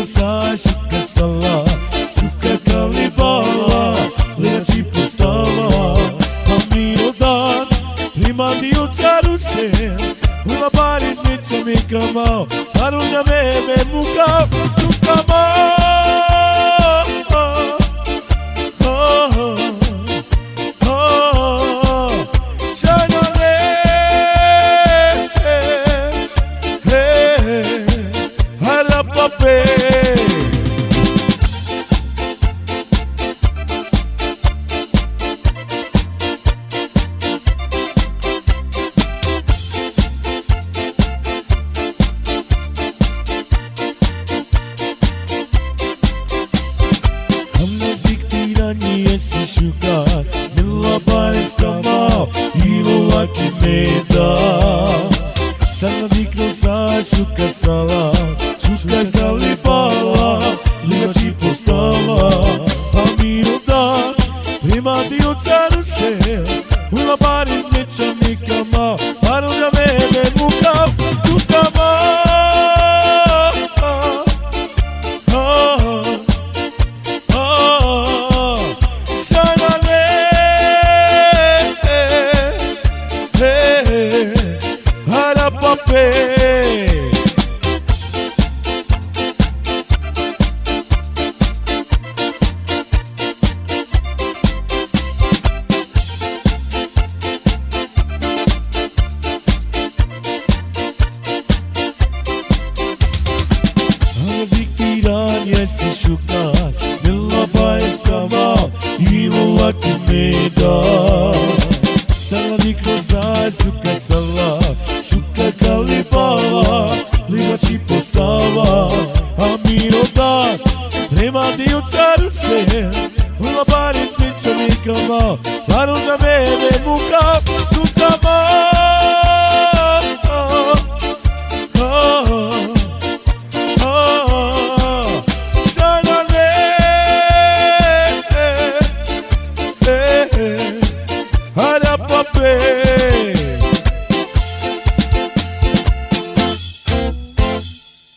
sai, suka sala, suka kalibala, leći postava, a mirodan, prima dio caru se, ula bari zmica mi kamao, parunja me muka, Jesi šukar, mila bares kamao, ilo laki me da. Sad naviknuo sam šuka sala, šuka kalibala, leći postava, a mirodan, prima dio caru se, ula bares zmica mi kamao, parunja me muka, Jesi šukar, mila bares kamao, ilo laki me da. Sad naviknuo sam šuka sala, šuka kalibala, leći postava, a mirodan, prema dio caru se, ula bares zmica mi kamao, parunja me muka.